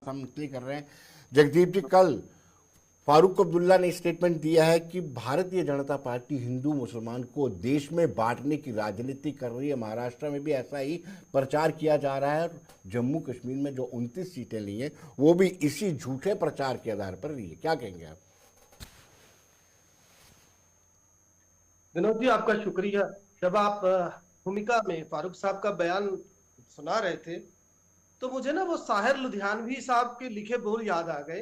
हम इसलिए कर रहे हैं। जगदीप जी, कल फारूक अब्दुल्ला ने स्टेटमेंट दिया है कि भारतीय जनता पार्टी हिंदू मुसलमान को देश में बांटने की राजनीति कर रही है। महाराष्ट्र में भी ऐसा ही प्रचार किया जा रहा है और जम्मू कश्मीर में जो 29 सीटें ली हैं वो भी इसी झूठे प्रचार के आधार पर ली है। क्या कहेंगे आप? विनोद जी, आपका शुक्रिया। जब आप भूमिका में फारूक साहब का बयान सुना रहे थे तो मुझे ना वो साहिर लुधियानवी साहब के लिखे बोल याद आ गए,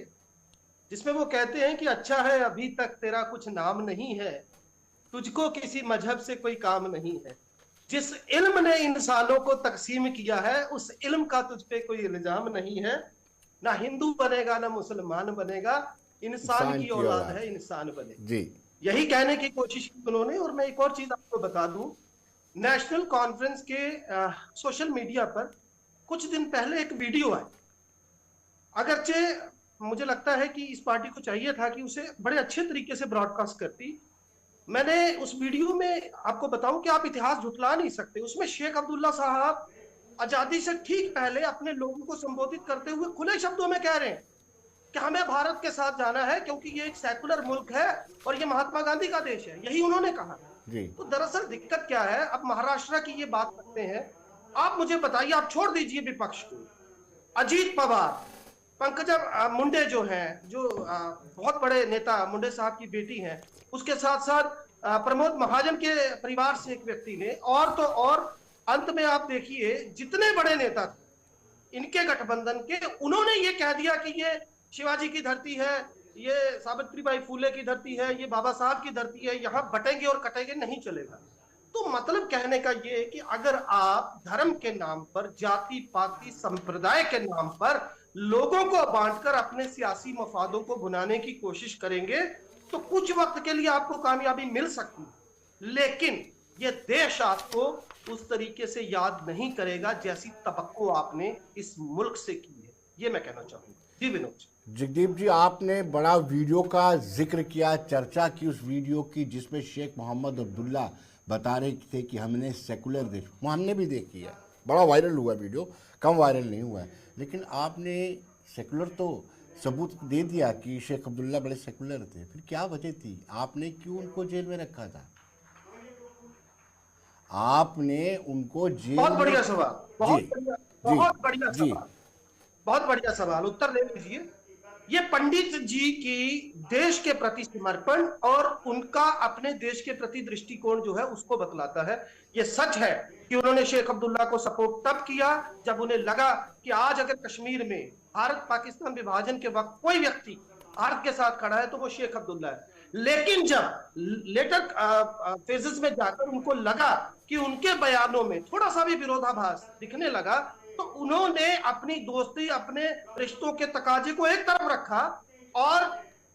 जिसमें वो कहते हैं कि अच्छा है अभी तक तेरा कुछ नाम नहीं है, तुझको किसी मजहब से कोई काम नहीं है, जिस इल्म ने इंसानों को तकसीम किया है उस इल्म का तुझ पे कोई इल्जाम नहीं है। ना हिंदू बनेगा ना मुसलमान बनेगा, इंसान इंसान की की औलाद औलाद। है, इंसान बने। जी। यही कहने की कोशिश की उन्होंने। और मैं एक और चीज आपको बता दूं, नेशनल कॉन्फ्रेंस के सोशल मीडिया पर कुछ दिन पहले एक वीडियो आई। अगरचे मुझे लगता है कि इस पार्टी को चाहिए था कि उसे बड़े अच्छे तरीके से ब्रॉडकास्ट करती। मैंने उस वीडियो में आपको बताऊं कि आप इतिहास झुटला नहीं सकते, उसमें शेख अब्दुल्ला साहब आजादी से ठीक पहले अपने लोगों को संबोधित करते हुए खुले शब्दों में कह रहे हैं कि हमें भारत के साथ जाना है क्योंकि ये एक सेकुलर मुल्क है और ये महात्मा गांधी का देश है, यही उन्होंने कहा। जी। तो दरअसल दिक्कत क्या है, अब महाराष्ट्र की ये बात करते हैं। आप मुझे बताइए, आप छोड़ दीजिए विपक्ष को, अजीत पवार, पंकजा मुंडे जो हैं, जो बहुत बड़े नेता मुंडे साहब की बेटी हैं, उसके साथ साथ प्रमोद महाजन के परिवार से एक व्यक्ति ने, और तो और अंत में आप देखिए जितने बड़े नेता थे इनके गठबंधन के, उन्होंने ये कह दिया कि ये शिवाजी की धरती है, ये सावित्रीबाई फूले की धरती है, ये बाबा साहब की धरती है, यहां बटेंगे और कटेंगे नहीं चलेगा। तो मतलब कहने का ये है कि अगर आप धर्म के नाम पर, जाति पाति संप्रदाय के नाम पर लोगों को बांटकर अपने सियासी मफादों को भुनाने की कोशिश करेंगे तो कुछ वक्त के लिए आपको कामयाबी मिल सकती है, लेकिन ये देश आपको उस तरीके से याद नहीं करेगा जैसी तवक्को आपने इस मुल्क से की है। ये मैं कहना चाहूंगा। जी विनोद जी। जगदीप जी, आपने बड़ा वीडियो का जिक्र किया, चर्चा की उस वीडियो की जिसमें शेख मोहम्मद अब्दुल्ला बता रहे थे कि हमने सेकुलर देश, वो हमने भी देखी है, बड़ा वायरल हुआ वीडियो, कम वायरल नहीं हुआ है। लेकिन आपने सेकुलर तो सबूत दे दिया कि शेख अब्दुल्ला बड़े सेकुलर थे, फिर क्या वजह थी? आपने क्यों उनको जेल में रखा था? आपने उनको जेल बहुत में। बढ़िया सवाल, जी। बहुत बढ़िया, जी। बहुत बढ़िया जी। सवाल, बहुत बढ़िया सवाल, उत्तर ले लीजिए। ये पंडित जी की देश के प्रति समर्पण और उनका अपने देश के प्रति दृष्टिकोण जो है उसको बतलाता है। ये सच है कि उन्होंने शेख अब्दुल्ला को सपोर्ट तब किया जब उन्हें लगा कि आज अगर कश्मीर में भारत पाकिस्तान विभाजन के वक्त कोई व्यक्ति भारत के साथ खड़ा है तो वो शेख अब्दुल्ला है। लेकिन जब लेटर फेजेस में जाकर उनको लगा कि उनके बयानों में थोड़ा सा भी विरोधाभास दिखने लगा तो उन्होंने अपनी दोस्ती, अपने रिश्तों के तकाजे को एक तरफ रखा और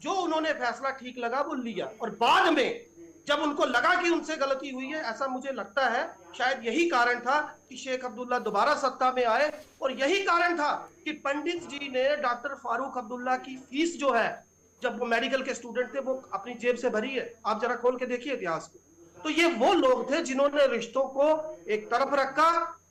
जो उन्होंने फैसला ठीक लगा वो लिया। और बाद में जब उनको लगा कि उनसे गलती हुई है, ऐसा मुझे लगता है शायद यही कारण था कि शेख अब्दुल्ला दोबारा सत्ता में आए, और यही कारण था कि पंडित जी ने डॉक्टर फारूक अब्दुल्ला की फीस जो है, जब वो मेडिकल के स्टूडेंट थे, वो अपनी जेब से भरी है। आप जरा खोल के देखिए इतिहास को। तो ये वो लोग थे जिन्होंने रिश्तों को एक तरफ रखा,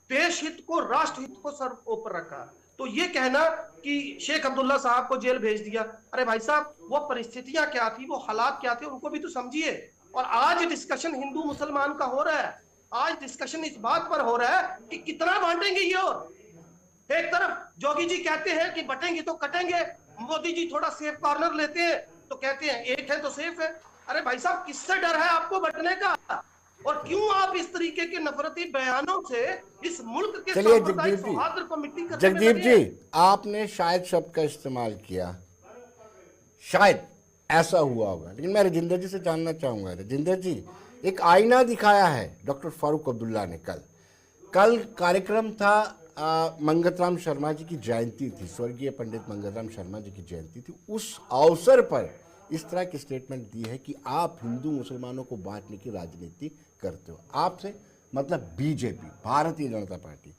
देश हित को, राष्ट्र हित को सर ऊपर रखा। तो ये कहना कि शेख अब्दुल्ला साहब को जेल भेज दिया, अरे भाई साहब वो परिस्थितियां क्या थी, वो हालात क्या थे, उनको भी तो समझिए। और आज डिस्कशन हिंदू मुसलमान का हो रहा है, आज डिस्कशन इस बात पर हो रहा है कि कितना बांटेंगे ये। और एक तरफ जोगी जी कहते हैं कि बटेंगे तो कटेंगे, मोदी जी थोड़ा सेफ कॉर्नर लेते हैं तो कहते हैं एक है तो सेफ है। अरे भाई साहब, किससे डर है आपको बटने का? और क्यों आप इस तरीके के नफरती बयानों से इस मुल्क के चलिए सांप्रदायिक जगदीप जी, सौहार्द को मिट्टी करने में जगदीप लगे जी, हैं? आपने शायद शब्द का इस्तेमाल किया, शायद ऐसा हुआ होगा, लेकिन मैं राजेंद्र जी से जानना चाहूंगा। राजेंद्र जी, एक आईना दिखाया है डॉक्टर फारूक अब्दुल्ला ने। कल कल कार्यक्रम था, मंगत राम शर्मा जी की जयंती थी, स्वर्गीय पंडित मंगत राम शर्मा जी की जयंती थी। उस अवसर पर इस तरह की स्टेटमेंट दी है कि आप हिंदू मुसलमानों को बांटने की राजनीति करते हो। आपसे मतलब बीजेपी, भारतीय जनता पार्टी।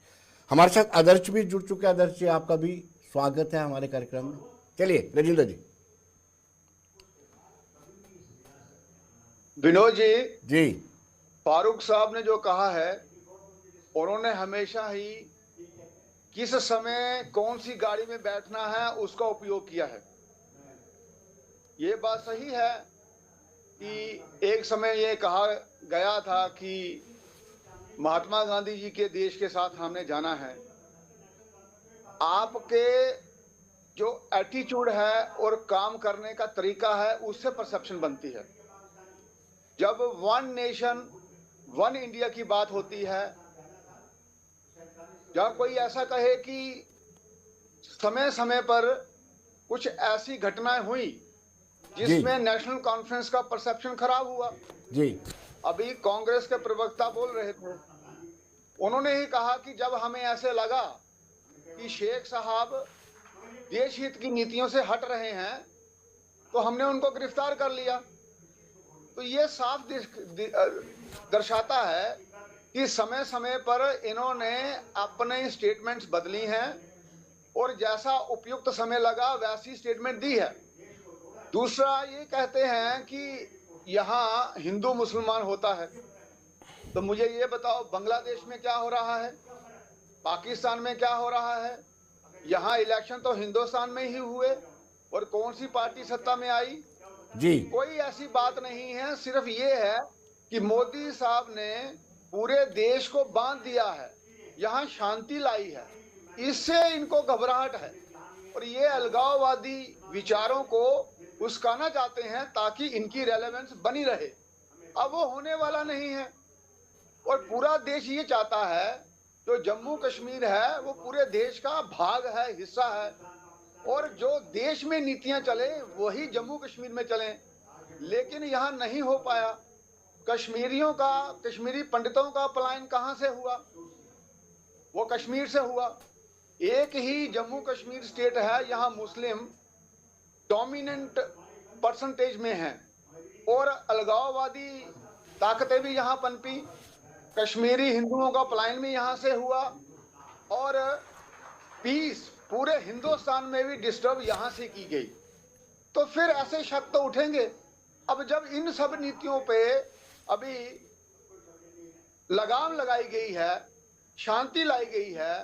हमारे साथ आदर्श भी जुड़ चुके हैं। आदर्श जी, आपका भी स्वागत है हमारे कार्यक्रम में। चलिए राजेंद्र जी। विनोद जी, जी। फारूक साहब ने जो कहा है, उन्होंने हमेशा ही किस समय कौन सी गाड़ी में बैठना है उसका उपयोग किया है। ये बात सही है कि एक समय ये कहा गया था कि महात्मा गांधी जी के देश के साथ हमने जाना है। आपके जो एटीट्यूड है और काम करने का तरीका है उससे परसेप्शन बनती है। जब वन नेशन वन इंडिया की बात होती है, जब कोई ऐसा कहे कि समय समय पर कुछ ऐसी घटनाएं हुई जिसमें नेशनल कॉन्फ्रेंस का परसेप्शन खराब हुआ। जी अभी कांग्रेस के प्रवक्ता बोल रहे थे, उन्होंने ही कहा कि जब हमें ऐसे लगा कि शेख साहब देश हित की नीतियों से हट रहे हैं तो हमने उनको गिरफ्तार कर लिया। तो ये साफ दर्शाता है कि समय समय पर इन्होंने अपने स्टेटमेंट्स बदली हैं और जैसा उपयुक्त समय लगा वैसी स्टेटमेंट दी है। दूसरा ये कहते हैं कि यहाँ हिंदू मुसलमान होता है, तो मुझे ये बताओ बांग्लादेश में क्या हो रहा है, पाकिस्तान में क्या हो रहा है। यहाँ इलेक्शन तो हिंदुस्तान में ही हुए और कौन सी पार्टी सत्ता में आई जी। कोई ऐसी बात नहीं है। सिर्फ ये है कि मोदी साहब ने पूरे देश को बांध दिया है, यहाँ शांति लाई है, इससे इनको घबराहट है और ये अलगाववादी विचारों को उस्काना चाहते हैं ताकि इनकी रेलेवेंस बनी रहे। अब वो होने वाला नहीं है और पूरा देश ये चाहता है जो जम्मू कश्मीर है वो पूरे देश का भाग है, हिस्सा है, और जो देश में नीतियां चले वही जम्मू कश्मीर में चले, लेकिन यहाँ नहीं हो पाया। कश्मीरी पंडितों का पलायन कहाँ से हुआ? वो कश्मीर से हुआ। एक ही जम्मू कश्मीर स्टेट है, यहाँ मुस्लिम डोमिनेंट परसेंटेज में है और अलगाववादी ताकतें भी यहाँ पनपी। कश्मीरी हिंदुओं का पलायन भी यहाँ से हुआ और पीस पूरे हिंदुस्तान में भी डिस्टर्ब यहाँ से की गई। तो फिर ऐसे शक तो उठेंगे। अब जब इन सब नीतियों पे अभी लगाम लगाई गई है, शांति लाई गई है,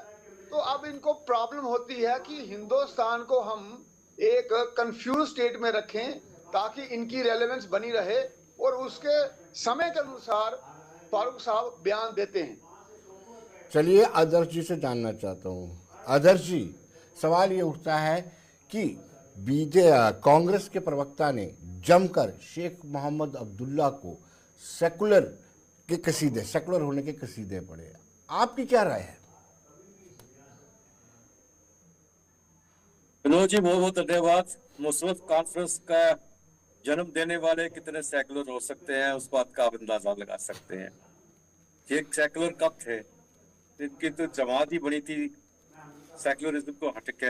तो अब इनको प्रॉब्लम होती है कि हिंदुस्तान को हम एक कंफ्यूज स्टेट में रखें ताकि इनकी रेलेवेंस बनी रहे और उसके समय के अनुसार फारूक साहब बयान देते हैं। चलिए आदर्श जी से जानना चाहता हूँ। आदर्श जी, सवाल ये उठता है कि कांग्रेस के प्रवक्ता ने जमकर शेख मोहम्मद अब्दुल्ला को सेकुलर होने के कसीदे पढ़े। आपकी क्या राय है? विनोद जी, बहुत बहुत धन्यवाद। मुस्लिम कॉन्फ्रेंस का जन्म देने वाले कितने सेकुलर हो सकते हैं उस बात का आप अंदाजा लगा सकते हैं। ये सेकुलर कब थे? इनकी तो जमात ही बनी थी सेकुलरिज्म को हट के।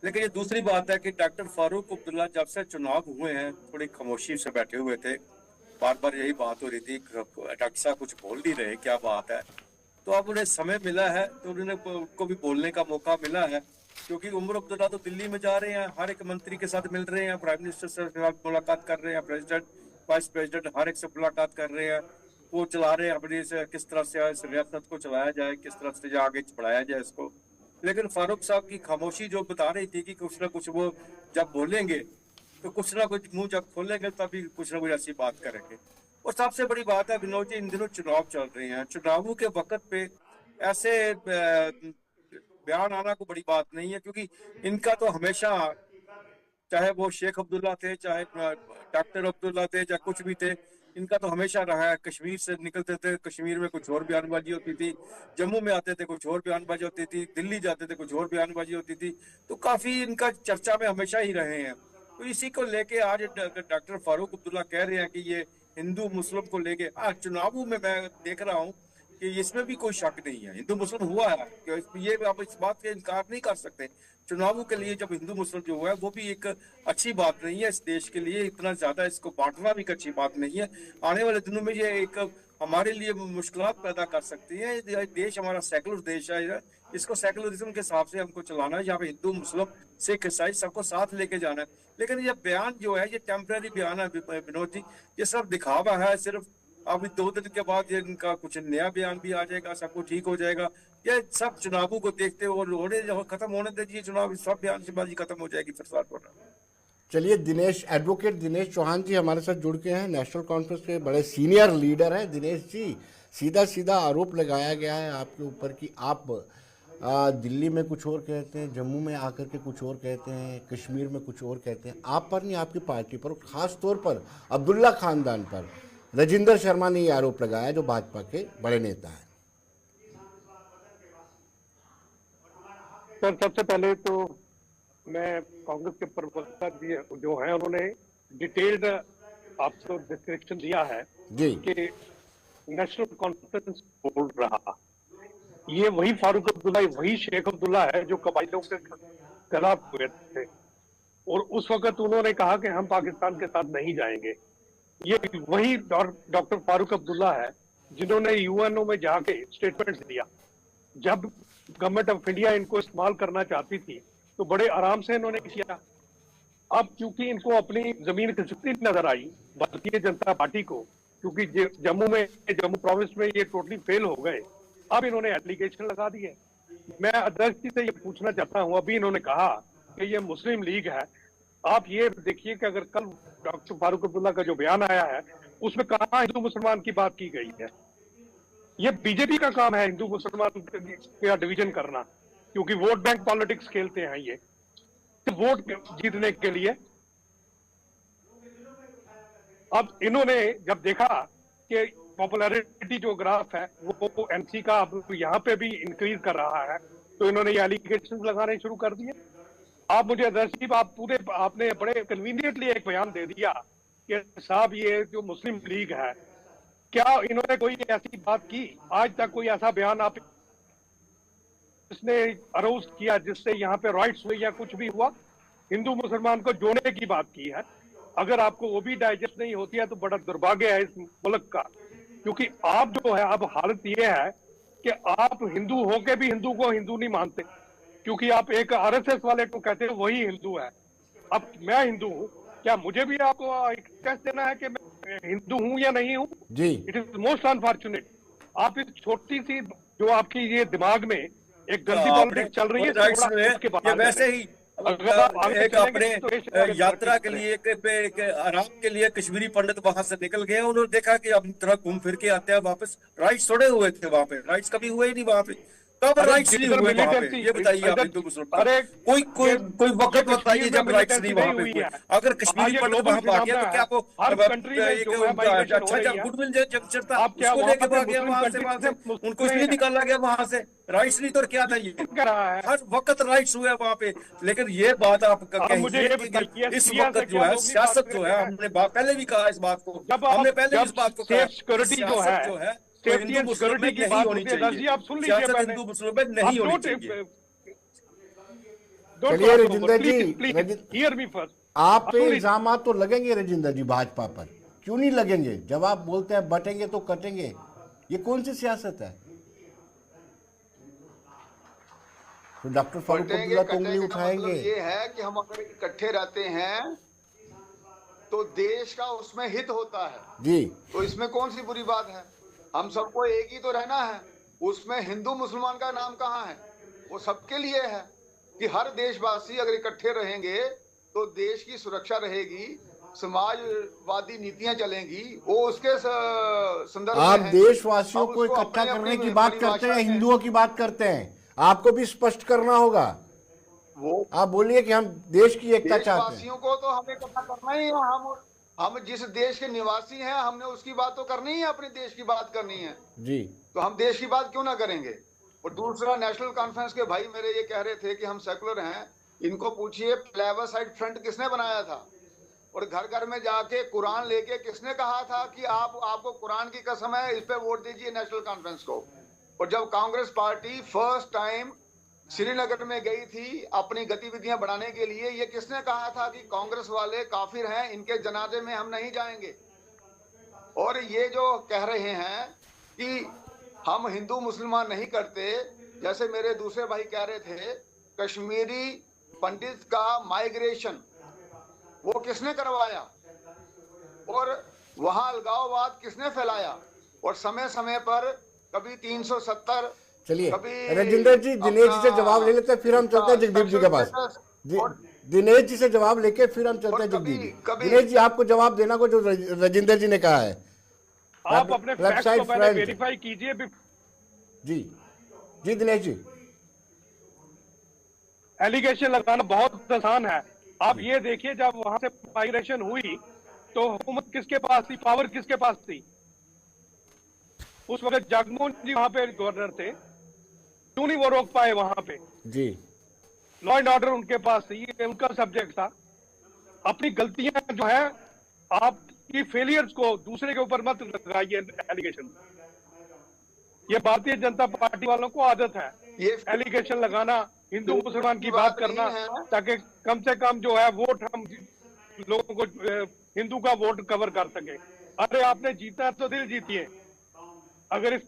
लेकिन ये दूसरी बात है कि डॉक्टर फारूक अब्दुल्ला जब से चुनाव हुए हैं थोड़ी खामोशी से बैठे हुए थे। बार बार यही बात हो रही थी, डॉक्टर साहब कुछ बोल नहीं रहे, क्या बात है। तो अब उन्हें समय मिला है तो उनको भी बोलने का मौका मिला है, क्योंकि उमर अब्दुल्ला तो दिल्ली में जा रहे हैं, हर एक मंत्री के साथ मिल रहे हैं, प्राइम मिनिस्टर से मुलाकात कर रहे हैं, प्रेसिडेंट वाइस प्रेसिडेंट हर एक से मुलाकात कर रहे हैं। वो चला रहे हैं अपनी से किस तरह से इस रियासत को चलाया जाए, किस तरह से आगे बढ़ाया जाए इसको। लेकिन फारूक साहब की खामोशी जो बता रही थी कि कुछ ना कुछ वो जब बोलेंगे तो कुछ ना कुछ मुंह जब खोलेंगे तभी कुछ ना कुछ ऐसी बात करेंगे। और सबसे बड़ी बात है विनोद जी, इन दिनों चुनाव चल रहे हैं, चुनावों के वक्त पे ऐसे बयान आना कोई बड़ी बात नहीं है, क्योंकि इनका तो हमेशा, चाहे वो शेख अब्दुल्ला थे, चाहे डॉक्टर अब्दुल्ला थे, चाहे कुछ भी थे, इनका तो हमेशा रहा है। कश्मीर से निकलते थे, कश्मीर में कुछ और बयानबाजी होती थी, जम्मू में आते थे कुछ और बयानबाजी होती थी, दिल्ली जाते थे कुछ और बयानबाजी होती थी। तो काफी इनका चर्चा में हमेशा ही रहे हैं। तो इसी को लेके आज डॉक्टर फारूक अब्दुल्ला कह रहे हैं कि ये हिंदू मुस्लिम को लेके आज चुनावों में मैं देख रहा हूँ कि इसमें भी कोई शक नहीं है, हिंदू मुस्लिम हुआ है, ये आप इस बात का इनकार नहीं कर सकते। चुनावों के लिए जब हिंदू मुस्लिम जो हुआ है वो भी एक अच्छी बात नहीं है इस देश के लिए, इतना ज्यादा इसको बांटना भी एक अच्छी बात नहीं है। आने वाले दिनों में ये एक हमारे लिए मुश्किलात पैदा कर सकती है। देश हमारा सेकुलर देश है, इसको सेकुलरिज्म के हिसाब से हमको चलाना है, यहाँ पे हिंदू मुस्लिम सिख ईसाई सबको साथ लेके जाना है। लेकिन ये बयान जो है ये टेम्पररी बयान है विनोद जी, ये सब दिखावा है, सिर्फ अभी 2 दिन के बाद ये इनका कुछ नया बयान भी आ जाएगा, सब कुछ ठीक हो जाएगा। ये सब चुनावों को देखते हुए खत्म होने दीजिए चुनाव, सब बयानबाजी खत्म हो जाएगी फिर साल भर। चलिए, एडवोकेट दिनेश चौहान जी हमारे साथ जुड़ के हैं, नेशनल कॉन्फ्रेंस के बड़े सीनियर लीडर हैं। दिनेश जी, सीधा सीधा आरोप लगाया गया है आपके ऊपर कि आप दिल्ली में कुछ और कहते हैं, जम्मू में आकर के कुछ और कहते हैं, कश्मीर में कुछ और कहते हैं। आप पर नहीं, आपकी पार्टी पर, खास तौर पर अब्दुल्ला खानदान पर राजिंदर शर्मा ने ये आरोप लगाया, जो भाजपा के बड़े नेता हैं। सर, सबसे पहले तो मैं कांग्रेस के प्रवक्ता जो है उन्होंने डिटेल्ड आपको डिस्क्रिप्शन दिया है जी कि नेशनल कॉन्फ्रेंस बोल रहा, ये वही फारूक अब्दुल्ला, वही शेख अब्दुल्ला है जो कबायलियों के खिलाफ हुए थे, और उस वक्त उन्होंने कहा कि हम पाकिस्तान के साथ नहीं जाएंगे। ये वही डॉक्टर फारूक अब्दुल्ला है जिन्होंने यूएनओ में जाके स्टेटमेंट्स दिया। जब गवर्नमेंट ऑफ इंडिया इनको इस्तेमाल करना चाहती थी तो बड़े आराम से इन्होंने किया। अब क्योंकि इनको अपनी जमीन खिसकती नजर आई भारतीय जनता पार्टी को, क्योंकि जम्मू प्रोविंस में ये टोटली फेल हो गए, अब इन्होंने एप्लीकेशन लगा दी है। मैं अध्यक्ष जी से ये पूछना चाहता हूं, अभी इन्होंने कहा कि ये मुस्लिम लीग है। आप ये देखिए कि अगर कल डॉक्टर फारूक अब्दुल्ला का जो बयान आया है उसमें कहां हिंदू मुसलमान की बात की गई है। ये बीजेपी का काम है हिंदू मुसलमान का डिवीजन करना, क्योंकि वोट बैंक पॉलिटिक्स खेलते हैं ये, तो वोट जीतने के लिए। अब इन्होंने जब देखा कि पॉपुलैरिटी जो ग्राफ है वो एमसी का अब यहाँ पे भी इंक्रीज कर रहा है, तो इन्होंने ये एलिगेशन लगाने शुरू कर दिए। आप मुझे अध्यक्ष जी, आपने बड़े कन्वीनियंटली एक बयान दे दिया कि साहब ये जो मुस्लिम लीग है, क्या इन्होंने कोई ऐसी बात की? आज तक कोई ऐसा बयान आप इसने अरोज किया जिससे यहाँ पे राइट्स हुए या कुछ भी हुआ? हिंदू मुसलमान को जोड़ने की बात की है। अगर आपको वो भी डाइजेस्ट नहीं होती है तो बड़ा दुर्भाग्य है इस मुल्क का, क्योंकि आप जो है, अब हालत ये है कि आप हिंदू होके भी हिंदू को हिंदू नहीं मानते, क्योंकि आप एक आरएसएस वाले को कहते हैं वही हिंदू है। अब मैं हिंदू हूँ, क्या मुझे भी आपको एक टेस्ट देना है कि मैं हिंदू हूँ या नहीं हूँ? जी, इट इज मोस्ट अनफॉर्चुनेट। आप इस छोटी सी जो आपकी ये दिमाग में एक गंदी पॉलिटिक्स चल रही है, ये वैसे ही एक अपने यात्रा के लिए एक आराम के लिए कश्मीरी पंडित वहां से निकल गए, उन्होंने देखा कि अब थोड़ा घूम फिर के आते हैं वापस, राइट्स थोड़े हुए थे वहां पे, राइट्स कभी हुए ही नहीं वहां पे। कब राइट्स नहीं हुए वहां पे, ये बताइए आप हिंदू मुसलमान, कोई वक्त बताइए जब राइट्स नहीं वहां पे हुए। अगर कश्मीरी पंडित वहां भाग गया तो क्या आपको अच्छा जब गुडविल जब चढ़ता उसको लेके भाग गया वहां से, उनको इसलिए निकाला गया वहां से, राइट्स नहीं तो क्या था? ये हर वक्त राइट्स हुए वहां पे। लेकिन ये बात आप कहिए इस वक्त जो है सियासत जो है, हमने पहले भी कहा इस बात को, हमने पहले इस बात को कहा, सिक्योरिटी जो है हिंदू मुस्लिम में नहीं होनी चाहिए, सियासत हिंदू मुस्लिम में नहीं होनी चाहिए। चलिए राजिंदर जी, आप पे इल्जाम तो लगेंगे राजिंदर जी भाजपा पर, क्यों नहीं लगेंगे? जब आप बोलते हैं बटेंगे तो कटेंगे, ये कौन सी सियासत है? तो डॉक्टर फारूक अब्दुल्ला तो उंगली उठाएंगे। ये है कि हम अगर इकट्ठे रहते हैं तो देश का उसमें हित होता है जी, तो इसमें कौन सी बुरी बात है? हम सबको एक ही तो रहना है, उसमें हिंदू मुसलमान का नाम कहाँ है? वो सबके लिए है कि हर देशवासी अगर इकट्ठे रहेंगे तो देश की सुरक्षा रहेगी, समाजवादी नीतियां चलेंगी, वो उसके संदर्भ में आप है। देशवासियों को इकट्ठा करने की बात करते हैं, हिंदुओं की बात करते हैं, आपको भी स्पष्ट करना होगा। वो आप बोलिए कि हम देश की एकता चाहते हैं। देशवासियों को तो हमें इकट्ठा करना ही है। हम जिस देश के निवासी हैं हमने उसकी बात तो करनी है, अपने देश की बात करनी है जी, तो हम देश की बात क्यों ना करेंगे? और दूसरा, नेशनल कॉन्फ्रेंस के भाई मेरे ये कह रहे थे कि हम सेकुलर हैं, इनको पूछिए प्लेबसाइड फ्रंट किसने बनाया था, और घर घर में जाके कुरान लेके किसने कहा था कि आपको कुरान की कसम है, इस पे वोट दीजिए नेशनल कॉन्फ्रेंस को। और जब Congress party first time Srinagar में गई थी अपनी गतिविधियां बढ़ाने के लिए, ये किसने कहा था कि कांग्रेस वाले काफिर हैं, इनके जनाजे में हम नहीं जाएंगे? और ये जो कह रहे हैं कि हम हिंदू मुसलमान नहीं करते, जैसे मेरे दूसरे भाई कह रहे थे, कश्मीरी पंडित का माइग्रेशन वो किसने करवाया? और वहां अलगाववाद किसने फैलाया? और समय समय पर कभी 370, चलिए कभी राजेंद्र जी, दिनेश जी से जवाब ले लेते हैं, फिर हम चलते हैं जगदीप जी के पास। और दिनेश जी से जवाब लेके फिर हम चलते और हैं जगदीप जी। कभी दिनेश जी, आपको जवाब देना को जो राजेंद्र जी ने कहा है। आप अपने फैक्ट को पहले वेरीफाई कीजिए। जी जी दिनेश जी। एलिगेशन लगाना बहुत आसान है। आप ये देखिए, जब वहां से माइग्रेशन हुई तो हुकूमत किसके पास थी, पावर किसके पास थी? उस वक्त जगमोहन जी वहां पे गवर्नर थे, क्यों नहीं वो रोक पाए वहां पे? जी, लॉ एंड ऑर्डर उनके पास थी, ये उनका सब्जेक्ट था। अपनी गलतियां जो है, आपकी फेलियर्स को दूसरे के ऊपर मत लगाइए एलिगेशन। ये भारतीय जनता पार्टी वालों को आदत है ये एलिगेशन लगाना, हिंदू मुसलमान की बात करना, ताकि कम से कम जो है वोट हम लोगों को हिंदू का वोट कवर कर सके। अरे आपने जीता तो दिल जीतिए। अगर इस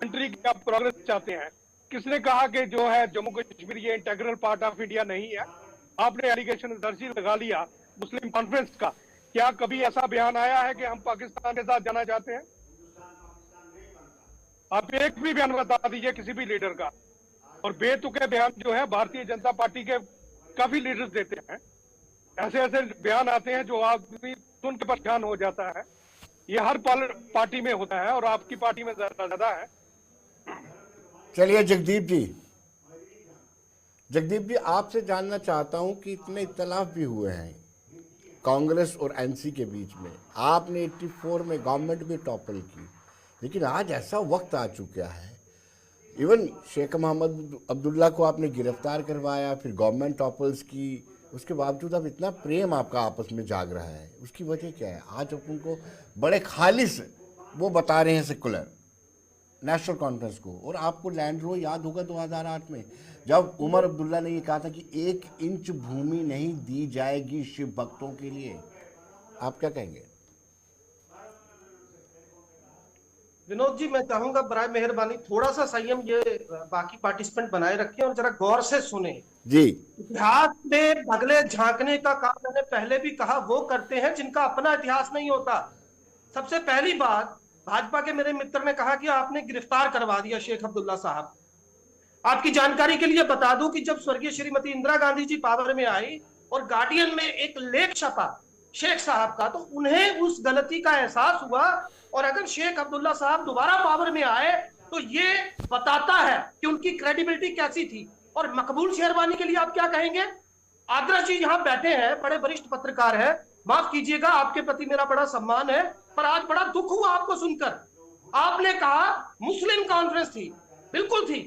कंट्री की आप प्रोग्रेस चाहते हैं, किसने कहा कि जो है जम्मू कश्मीर ये इंटीग्रल पार्ट ऑफ इंडिया नहीं है? आपने एलिगेशन दर्जी लगा लिया मुस्लिम कॉन्फ्रेंस का। क्या कभी ऐसा बयान आया है कि हम पाकिस्तान के साथ जाना चाहते हैं? आप एक भी बयान बता दीजिए किसी भी लीडर का। और बेतुके बयान जो है भारतीय जनता पार्टी के काफी लीडर्स देते हैं। ऐसे ऐसे बयान आते हैं जो आदमी सुन के परेशान हो जाता है। ये हर पार्टी में होता है और आपकी पार्टी में ज्यादा है। चलिए जगदीप जी, जगदीप जी आपसे जानना चाहता हूं कि इतने इख्तलाफ भी हुए हैं कांग्रेस और एनसी के बीच में। आपने 84 में गवर्नमेंट भी टॉपल की, लेकिन आज ऐसा वक्त आ चुका है, इवन शेख मोहम्मद अब्दुल्ला को आपने गिरफ्तार करवाया, फिर गवर्नमेंट टॉपल्स की, उसके बावजूद अब इतना प्रेम आपका आपस में जाग रहा है। उसकी वजह क्या है? आज आप उनको बड़े खालिश वो बता रहे हैं सेकुलर नेशनल कॉन्फ्रेंस को। और आपको लैंड रो याद होगा 2008 में जब उमर अब्दुल्ला ने ये कहा था कि 1 इंच भूमि नहीं दी जाएगी शिव भक्तों के लिए। आप क्या कहेंगे? विनोद जी, मैं चाहूंगा बराए मेहरबानी थोड़ा सा संयम ये बाकी पार्टिसिपेंट बनाए रखें और जरा गौर से सुने। जी, इतिहास में बगले झांकने का काम मैंने पहले भी कहा, वो करते हैं जिनका अपना इतिहास नहीं होता। सबसे पहली बात, भाजपा के मेरे मित्र ने कहा कि आपने गिरफ्तार करवा दिया शेख अब्दुल्ला साहब। आपकी जानकारी के लिए बता दूं कि जब स्वर्गीय श्रीमती इंदिरा गांधी जी पावर में आई और गार्डियन में एक लेख छपा शेख साहब का, तो उन्हें उस गलती का एहसास हुआ। और अगर शेख अब्दुल्ला साहब दोबारा पावर में आए तो ये बताता है कि उनकी क्रेडिबिलिटी कैसी थी। और मकबूल शेरवानी के लिए आप क्या कहेंगे? आदर्श जी यहाँ बैठे हैं, बड़े वरिष्ठ पत्रकार हैं, माफ कीजिएगा, आपके प्रति मेरा बड़ा सम्मान है, पर आज बड़ा दुख हुआ आपको सुनकर। आपने कहा मुस्लिम कॉन्फ्रेंस थी, बिल्कुल थी,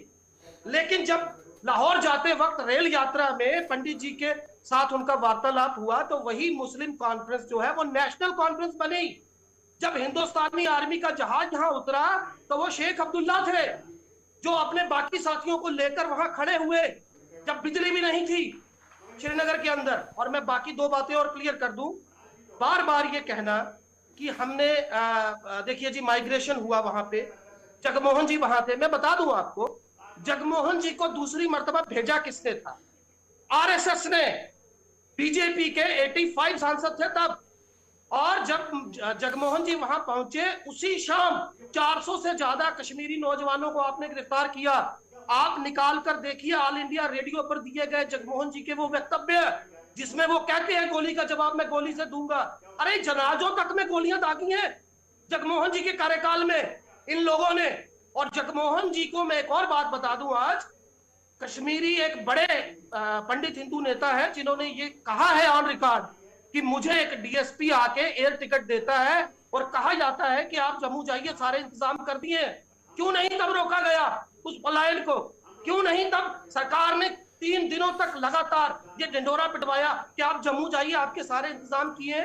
लेकिन जब लाहौर जाते वक्त रेल यात्रा में पंडित जी के साथ उनका वार्तालाप हुआ तो वही मुस्लिम कॉन्फ्रेंस जो है वो नेशनल कॉन्फ्रेंस बनी। जब हिंदुस्तानी आर्मी का जहाज यहां उतरा तो वो शेख अब्दुल्ला थे जो अपने बाकी साथियों को लेकर वहां खड़े हुए, जब बिजली भी नहीं थी श्रीनगर के अंदर। और मैं बाकी 2 बातें और क्लियर कर दूं, बार बार ये कहना कि हमने देखिए जी माइग्रेशन हुआ वहां पे, जगमोहन जी वहां थे। मैं बता दूं आपको, जगमोहन जी को दूसरी मर्तबा भेजा किसने था? आरएसएस ने। बीजेपी के 85 सांसद थे तब। और जब जगमोहन जी वहां पहुंचे उसी शाम 400 से ज्यादा कश्मीरी नौजवानों को आपने गिरफ्तार किया। आप निकाल कर देखिए ऑल इंडिया रेडियो पर दिए गए जगमोहन जी के वो वक्तव्य जिसमें वो कहते हैं गोली का जवाब मैं गोली से दूंगा। अरे जनाजों तक में गोलियां दागी हैं जगमोहन जी के कार्यकाल में इन लोगों ने। और जगमोहन जी को मैं एक और बात बता दूं, आज कश्मीरी एक बड़े पंडित हिंदू नेता है जिन्होंने ये कहा है ऑन रिकॉर्ड कि मुझे एक डीएसपी आके एयर टिकट देता है और कहा जाता है कि आप जम्मू जाइए, सारे इंतजाम कर दिए। क्यों नहीं तब रोका गया उस पलायन को? क्यों नहीं तब सरकार ने 3 दिनों तक लगातार ये ढिंढोरा पिटवाया कि आप जम्मू जाइए, आपके सारे इंतजाम किए?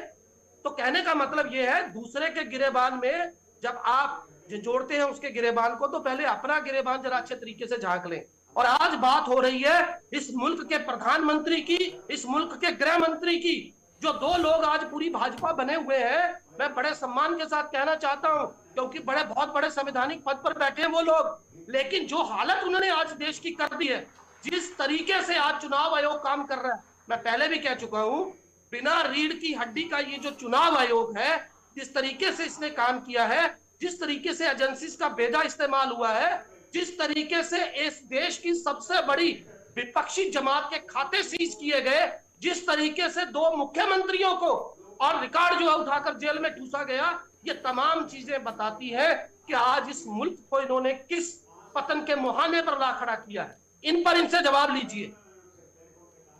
तो कहने का मतलब ये है, दूसरे के गिरेबान में जब आप जोड़ते हैं उसके गिरेबान को, तो पहले अपना गिरेबान जरा अच्छे तरीके से झांक लें। और आज बात हो रही है इस मुल्क के प्रधानमंत्री की, इस मुल्क के गृह मंत्री की, जो 2 लोग आज पूरी भाजपा बने हुए हैं। मैं बड़े सम्मान के साथ कहना चाहता हूं क्योंकि बहुत बड़े संवैधानिक पद पर बैठे हैं वो लोग, लेकिन जो हालत उन्होंने आज देश की कर दी है, जिस तरीके से आज चुनाव आयोग काम कर रहा है, मैं पहले भी कह चुका हूं, बिना रीढ़ की हड्डी का ये जो चुनाव आयोग है जिस तरीके से इसने काम किया है, जिस तरीके से एजेंसीज का बेजा इस्तेमाल हुआ है, जिस तरीके से इस देश की सबसे बड़ी विपक्षी जमात के खाते सीज किए गए, जिस तरीके से 2 मुख्यमंत्रियों को और रिकॉर्ड जो है उठाकर जेल में ठूसा गया, ये तमाम चीजें बताती है कि आज इस मुल्क को इन्होंने किस पतन के मुहाने पर ला खड़ा किया है। इन पर इनसे जवाब लीजिए।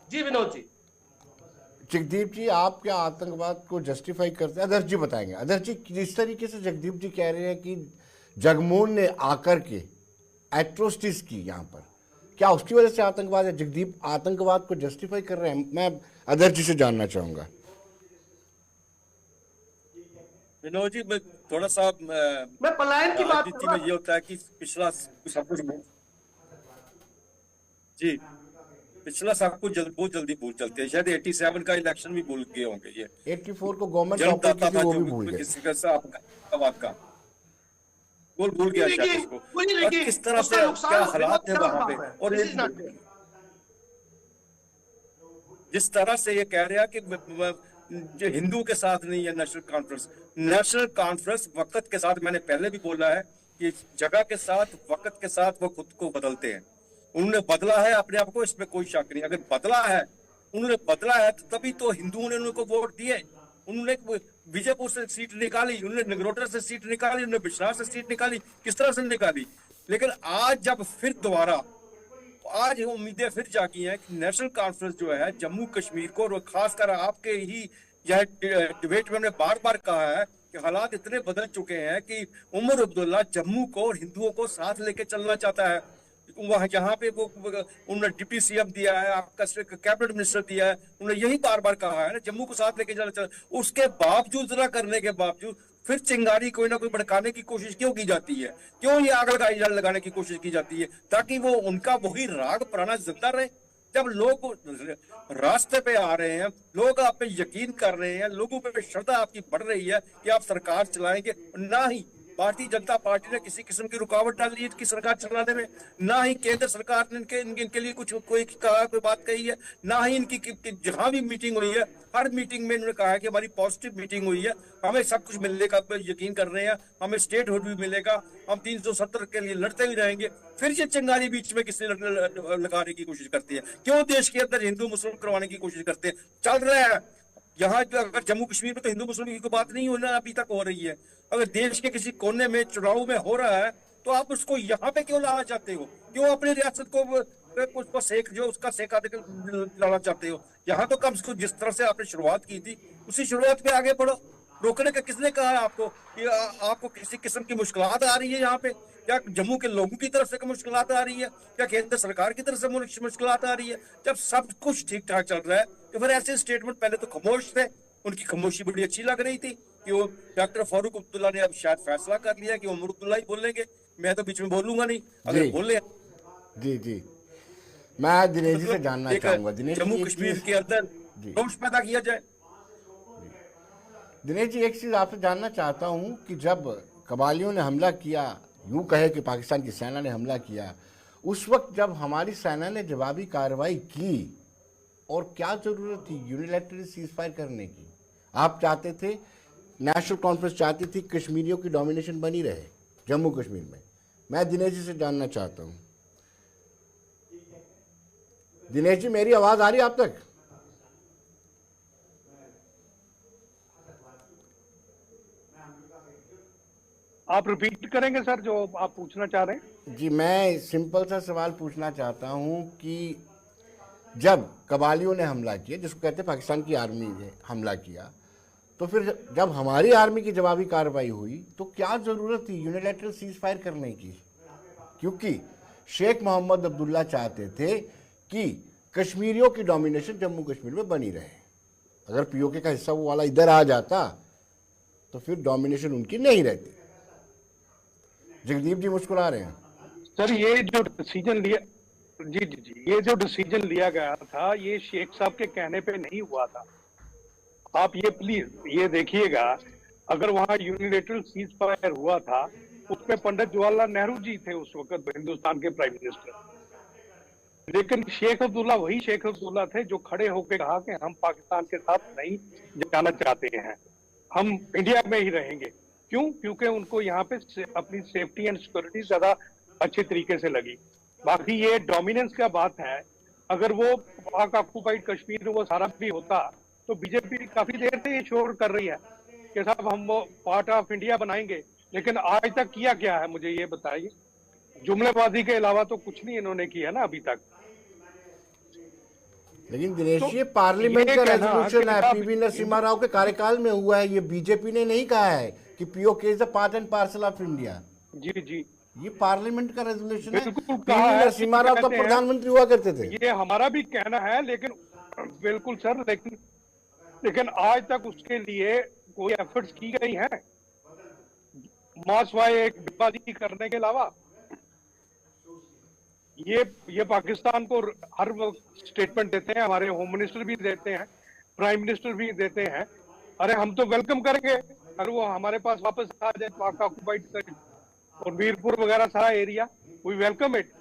जी विनोद जी। जगदीप जी, आप क्या आतंकवाद को जस्टिफाई करते हैं? अदर्श जी बताएंगे। अदर्श जी, जिस तरीके से जगदीप जी कह रहे हैं कि जगमोहन ने आकर के एट्रोसिटीज की यहाँ पर, क्या उसकी वजह से आतंकवाद है? जगदीप आतंकवाद को जस्टिफाई कर रहे हैं? मैं अदर्श जी से जानना चाहूंगा। विनोद जी, मैं थोड़ा सा मैं पलायन की बात राजनीति में ये होता है कि पिछला सब कुछ जी पिछला सब कुछ बहुत जल्दी भूल चलते हैं। शायद 87 का इलेक्शन भी भूल गए होंगे। ये 84 को गवर्नमेंट जनता ऑपरेट की था थी, वो जो भी भूल गए। किसी का आतंकवाद का भूल गया शायद इसको। और किस तरह से क्या हालात है वहां पे, और जिस तरह से ये कह रहा है कि जो हिंदू के साथ नहीं है नेशनल कॉन्फ्रेंस वक्त के साथ, मैंने पहले भी बोला है कि जगह के साथ वक्त के साथ वो खुद को बदलते हैं। उन्होंने बदला है अपने आप को, इसमें कोई शक नहीं। अगर बदला है, उन्होंने बदला है तो तभी तो हिंदुओं ने उनको वोट दिए। उन्होंने बीजेपुर से सीट निकाली, उन्होंने नगरोटा से सीट निकाली, उन्होंने बिश्नाह से सीट निकाली, किस तरह से निकाली। लेकिन आज जब फिर दोबारा आज उम्मीदें फिर जागी हैं कि नेशनल कॉन्फ्रेंस जो है जम्मू कश्मीर को, और खासकर आपके ही यह डिबेट में हमने बार बार कहा है कि हालात इतने बदल चुके हैं कि उमर अब्दुल्ला जम्मू को और हिंदुओं को साथ लेके चलना चाहता है। वह यहाँ पे वो उन्होंने डिप्टी सीएम दिया है, आपका कैबिनेट मिनिस्टर दिया है, उन्होंने यही बार बार कहा है ना जम्मू को साथ लेके जाना चाहता। उसके बावजूद ना करने के बावजूद फिर चिंगारी कोई ना कोई भड़काने की कोशिश क्यों की जाती है? क्यों ये आग लगाने की कोशिश की जाती है? ताकि वो उनका वही राग पुराना जिंदा रहे। जब लोग रास्ते पे आ रहे हैं, लोग आप पे यकीन कर रहे हैं, लोगों पे श्रद्धा आपकी बढ़ रही है कि आप सरकार चलाएंगे, ना ही भारतीय जनता पार्टी ने किसी किस्म की रुकावट डाली है कि सरकार चलाने में, ना ही केंद्र सरकार ने इनके लिए कुछ कोई बात कही है, ना ही इनकी जहां भी मीटिंग हुई है हर मीटिंग में इन्होंने कहा है कि हमारी पॉजिटिव मीटिंग हुई है, हमें सब कुछ मिलने का यकीन कर रहे हैं, हमें स्टेटहुड भी मिलेगा, हम 370 के लिए लड़ते भी रहेंगे। फिर ये चिंगारी बीच में किसी लगाने की कोशिश करती है। क्यों देश के अंदर हिंदू मुस्लिम करवाने की कोशिश करते हैं? चल रहा है यहाँ अगर जम्मू कश्मीर में तो हिंदू मुस्लिम की बात नहीं होना अभी तक हो रही है। अगर देश के किसी कोने में चुनाव में हो रहा है तो आप उसको यहाँ पे क्यों लाना चाहते हो? क्यों अपनी रियासत को सेक जो उसका सेका लाना चाहते हो? यहाँ तो कम से कम जिस तरह से आपने शुरुआत की थी उसी शुरुआत पे आगे बढ़ो। रोकने का किसने कहा है आपको कि आपको किसी किस्म की मुश्किलात आ रही है यहाँ पे? क्या जम्मू के लोगों की तरफ से मुश्किलात आ रही है? क्या केंद्र सरकार की तरफ से मुश्किलात आ रही है? जब सब कुछ ठीक ठाक चल रहा है तो फिर ऐसे स्टेटमेंट, पहले तो खामोश थे, उनकी खामोशी बड़ी अच्छी लग रही थी कि वो डॉक्टर फारूक अब्दुल्ला ने अब शायद फैसला कर लिया कि उमर अब्दुल्ला ही बोलेंगे, मैं तो बीच में बोलूंगा नहीं। अगर बोले जी मैं दिनेश जी से जानना चाहूंगा। दिनेश जम्मू कश्मीर के अंदर रोष पैदा किया जाए। दिनेश जी, एक चीज आपसे जानना चाहता हूं कि जब कबालियों ने हमला किया, यूं कहे कि पाकिस्तान की सेना ने हमला किया, उस वक्त जब हमारी सेना ने जवाबी कार्रवाई की, और क्या जरूरत थी यूनिलैटरल सीजफायर करने की? आप चाहते थे, नेशनल कॉन्फ्रेंस चाहती थी कश्मीरियों की डोमिनेशन बनी रहे जम्मू कश्मीर में। मैं दिनेश जी से जानना चाहता हूं। दिनेश जी, मेरी आवाज आ रही है आप तक? आप रिपीट करेंगे सर जो आप पूछना चाह रहे हैं? जी, मैं सिंपल सा सवाल पूछना चाहता हूं कि जब कबालियों ने हमला किया, जिसको कहते हैं पाकिस्तान की आर्मी ने हमला किया, तो फिर जब हमारी आर्मी की जवाबी कार्रवाई हुई तो क्या ज़रूरत थी यूनिलैटरल सीज फायर करने की? क्योंकि शेख मोहम्मद अब्दुल्ला चाहते थे कि कश्मीरियों की डोमिनेशन जम्मू कश्मीर में बनी रहे। अगर पीओके का हिस्सा वो वाला इधर आ जाता तो फिर डोमिनेशन उनकी नहीं रहती। जगदीप जी मुस्कुरा रहे हैं। सर, ये जो डिसीजन लिया ये जो डिसीजन लिया गया था, ये शेख साहब के कहने पे नहीं हुआ था। आप ये प्लीज ये देखिएगा, अगर वहां यूनिलैटरल सीज फायर हुआ था उसमें पंडित जवाहरलाल नेहरू जी थे उस वक्त हिंदुस्तान के प्राइम मिनिस्टर। लेकिन शेख अब्दुल्ला वही शेख अब्दुल्ला थे जो खड़े होकर कहा कि हम पाकिस्तान के साथ नहीं जाना चाहते हैं। हम इंडिया में ही रहेंगे। क्यों? क्योंकि उनको यहाँ पे अपनी सेफ्टी एंड सिक्योरिटी ज्यादा अच्छे तरीके से लगी। बाकी ये डोमिनेंस का बात है, अगर वो पाक ऑक्युपाइड कश्मीर वो सारा भी होता तो बीजेपी काफी देर से ये शोर कर रही है कि साहब हम वो पार्ट ऑफ इंडिया बनाएंगे, लेकिन आज तक किया क्या है मुझे ये बताइए। जुमलेबाजी के अलावा तो कुछ नहीं इन्होंने किया ना अभी तक। लेकिन दिनेश तो ये पार्लियामेंट ये का कहना रेजोल्यूशन कि है, आप पीवी नरसिम्हा राव के कार्यकाल में हुआ है, ये बीजेपी ने नहीं कहा है कि PoK is a part and parcel of India. जी जी ये पार्लियामेंट का रेजोल्यूशन है। बिल्कुल कहा पीवी है, नरसिम्हा राव तब कहते हैं। प्रधानमंत्री हुआ करते थे। ये हमारा भी कहना है, लेकिन बिल्कुल सर, लेकिन आज तक उसके लिए कोई एफर्ट्स की गई हैं मास वाय एक डिब्बाजी करने के अलावा। ये पाकिस्तान को हर वक्त स्टेटमेंट देते हैं, हमारे होम मिनिस्टर भी देते हैं, प्राइम मिनिस्टर भी देते हैं, अरे हम तो वेलकम करेंगे अगर वो हमारे पास वापस आ जाए पाक ऑक्युपाइड और मीरपुर वगैरह सारा एरिया, वी वेलकम इट,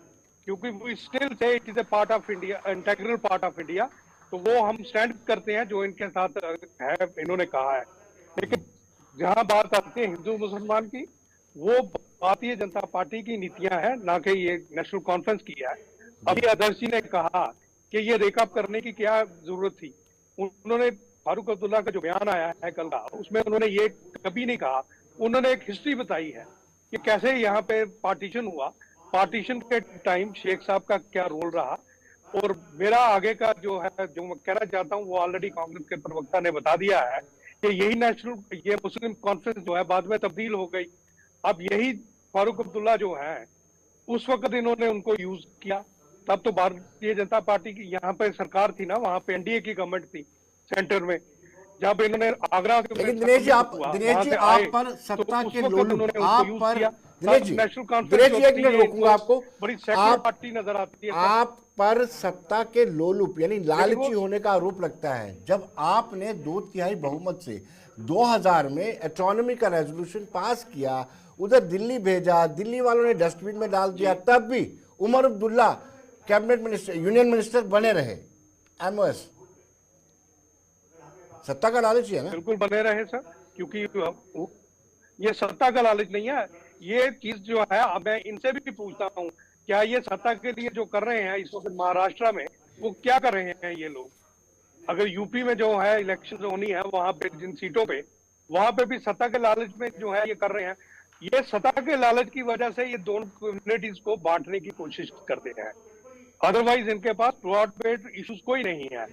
क्योंकि we still say it is a part of India, integral part of India. तो वो हम स्टैंड करते हैं जो इनके साथ है, इन्होंने कहा है। लेकिन जहां बात आती है हिंदू मुसलमान की, वो भारतीय जनता पार्टी की नीतियां हैं, ना कि ये नेशनल कॉन्फ्रेंस की है। अभी आदर्श जी ने कहा कि ये रेकअप करने की क्या जरूरत थी। उन्होंने फारूक अब्दुल्ला का जो बयान आया है कल का, उसमें उन्होंने ये कभी नहीं कहा। उन्होंने एक हिस्ट्री बताई है कि कैसे यहाँ पे पार्टीशन हुआ, पार्टीशन के टाइम शेख साहब का क्या रोल रहा। और मेरा आगे का जो है, जो मैं कहना चाहता हूँ, वो ऑलरेडी कांग्रेस के प्रवक्ता ने बता दिया है कि यही नेशनल, ये मुस्लिम कॉन्फ्रेंस जो है बाद में तब्दील हो गई। अब यही फारूक अब्दुल्ला जो है, उस वक्त इन्होंने उनको यूज किया। तब तो भारतीय जनता पार्टी की यहाँ पे सरकार थी ना, वहां पे एनडीए की गवर्नमेंट थी सेंटर में। जब इन्होंने आगरा के, लेकिन दिनेश जी आप पर सत्ता के लोलुप, आप पर दिनेश जी एक मिनट रोकूंगा आपको। बड़ी सेक्युलर पार्टी नजर आती है। आप पर सत्ता के लोलुप यानी लालची होने का आरोप लगता है। जब आपने 2/3 बहुमत से 2000 में ऑटोनॉमी का रेजोल्यूशन पास किया, उधर दिल्ली भेजा, दिल्ली वालों ने डस्टबिन में डाल दिया, तब भी Omar Abdullah cabinet minister, union minister बने रहे। एमओएस सत्ता का लालच है ना? बिल्कुल बने रहे सर, क्योंकि ये सत्ता का लालच नहीं है। ये चीज जो है, मैं इनसे भी पूछता हूँ, क्या ये सत्ता के लिए जो कर रहे हैं इस वक्त महाराष्ट्र में, वो क्या कर रहे हैं ये लोग? अगर यूपी में जो है इलेक्शन होनी है, वहां पे जिन सीटों पे, वहां पे भी सत्ता के लालच में जो है ये कर रहे हैं। ये सत्ता के लालच की वजह से ये दोनों कम्युनिटीज को बांटने की कोशिश करते हैं। अदरवाइज इनके पास ब्रॉड बेस्ड इश्यूज कोई नहीं है।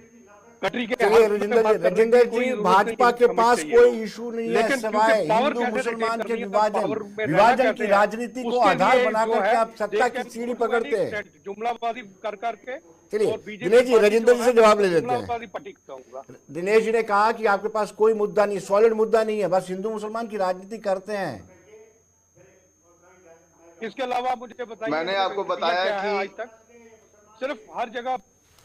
कटरी के राजेंद्र जी, भाजपा के पास कोई इशू नहीं है सिवाय हिंदू मुसलमान के विभाजन की राजनीति को आधार बनाकर के आप सत्ता की सीढ़ी पकड़ते हैं। जुमलाबाजी कर करके। चलिए दिनेश जी, राजेंद्र जी से जवाब ले लेते हैं। दिनेश जी ने कहा कि आपके पास कोई मुद्दा नहीं, सॉलिड मुद्दा नहीं है, बस हिंदू मुसलमान की राजनीति करते हैं। इसके अलावा मुझे बताइए, मैंने आपको बताया कि आज तक सिर्फ हर जगह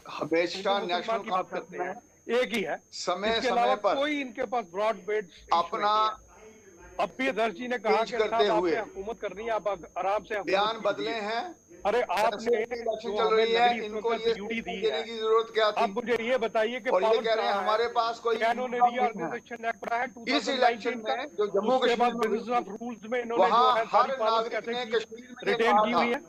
हमेशा नेशनल कॉन्फ्रेंस में एक ही है, समय पर कोई इनके पास ब्रॉड बेस्ड अपना अभी आदर्श जी ने कहा कि करते हुए हुकूमत करनी है, आप आराम से बयान बदले हैं। अरे आपने इलेक्शन चल रही है, इनको ये ड्यूटी दी देने है, की जरूरत क्या थी? आप मुझे ये बताइए कि और ये कह रहे हैं हमारे पास कोई ऑर्गेनाइजेशन एक्ट बना है इस इलेक्शन में जो Jammu Kashmir business of rules में इन्होंने वहाँ हर नागरिक ने कश्मीर में रिटेन की हुई है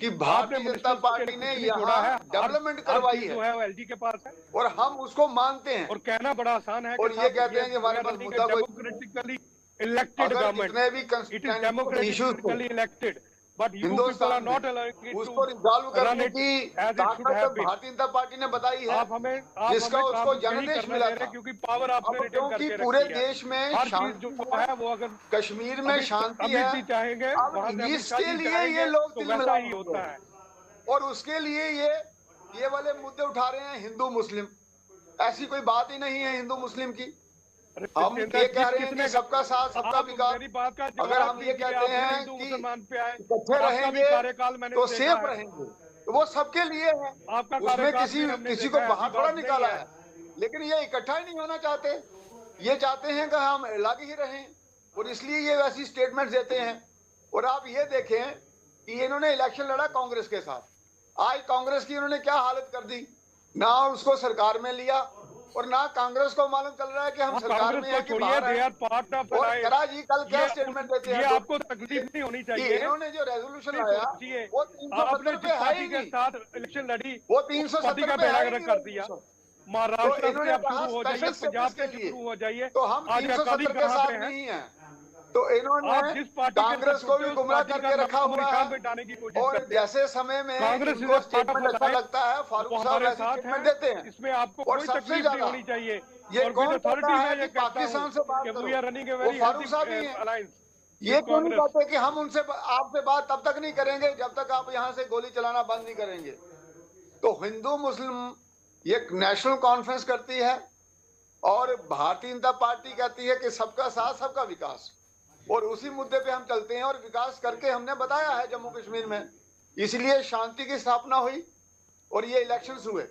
कि भारतीय जनता पार्टी ने यहाँ डेवलपमेंट करवाई है, जो है वो एलजी के पास है और हम उसको मानते हैं। और कहना बड़ा आसान है, और ये कहते हैं कि हमारे पास मुद्दा कोई डेमोक्रेटिकली इलेक्टेड गवर्नमेंट, जितने भी it is democratically elected, but Hindustan उसको रिजॉल्व करने की ताकत भारतीय जनता पार्टी ने बताई है। आप हमें जिसका उसको जनादेश मिला था, क्योंकि पावर आपने रिटेन करके रखी है। पूरे देश में शांति जो है वो, अगर कश्मीर में शांति है, चाहेंगे इसके लिए ये लोग दिल में ही होता है। और उसके लिए ये वाले मुद्दे उठा रहे हैं हिंदू मुस्लिम। ऐसी कोई बात ही नहीं है हिंदू मुस्लिम की। हम ये कह रहे हैं कि सबका साथ सबका विकास। अगर हम ये कहते हैं कि इकट्ठे रहेंगे तो सेफ रहेंगे, तो वो सबके लिए है, उसमें किसी को बाहर थोड़ा निकाला है। लेकिन ये इकट्ठा ही नहीं होना चाहते, ये चाहते हैं कि हम अलग ही रहें, और इसलिए ये वैसी स्टेटमेंट देते हैं। और आप ये देखें कि इन्होंने इलेक्शन लड़ा कांग्रेस के साथ, आज कांग्रेस की इन्होंने क्या हालत कर दी, ना उसको सरकार में लिया, और ना कांग्रेस को मालूम चल रहा है कि हम सरकार में हैं कि बाहर हैं। और करा जी कल क्या स्टेटमेंट देते हैं? ये आपको तकलीफ नहीं होनी चाहिए। इन्होंने जो रेजोल्यूशन लाया वो 370 पे है ही नहीं। साथ इलेक्शन लड़ी, वो 370 का पे है ही बेड़ा नहीं कर दिया। महाराष्ट्र तो से आप शुरू हो जाइए, पंजाब से शुरू हो जाइए, तो हम 370 के साथ नहीं है। तो इन्होंने कांग्रेस को भी गुमराह करके रखा हुआ है। और जैसे समय में इनको स्टेटमेंट अच्छा लगता है, फारूक साहब ऐसे स्टेटमेंट देते हैं। इसमें आपको और कोई सबसे तकलीफ ज्यादा नहीं होनी चाहिए। ये और कौन अथॉरिटी कहता है में कि पाकिस्तान से बात करो? वो फारूक साहब ही हैं। अलायंस ये क्यों नहीं कहते कि हम उनसे आपसे बात तब तक नहीं करेंगे जब तक आप यहाँ से गोली चलाना बंद नहीं करेंगे। तो हिंदू मुस्लिम ये नेशनल कॉन्फ्रेंस करती है और भारतीय जनता पार्टी कहती है कि सबका साथ सबका विकास, और उसी मुद्दे पे हम चलते हैं और विकास करके हमने बताया है जम्मू कश्मीर में, इसलिए शांति की स्थापना हुई और ये इलेक्शंस हुए।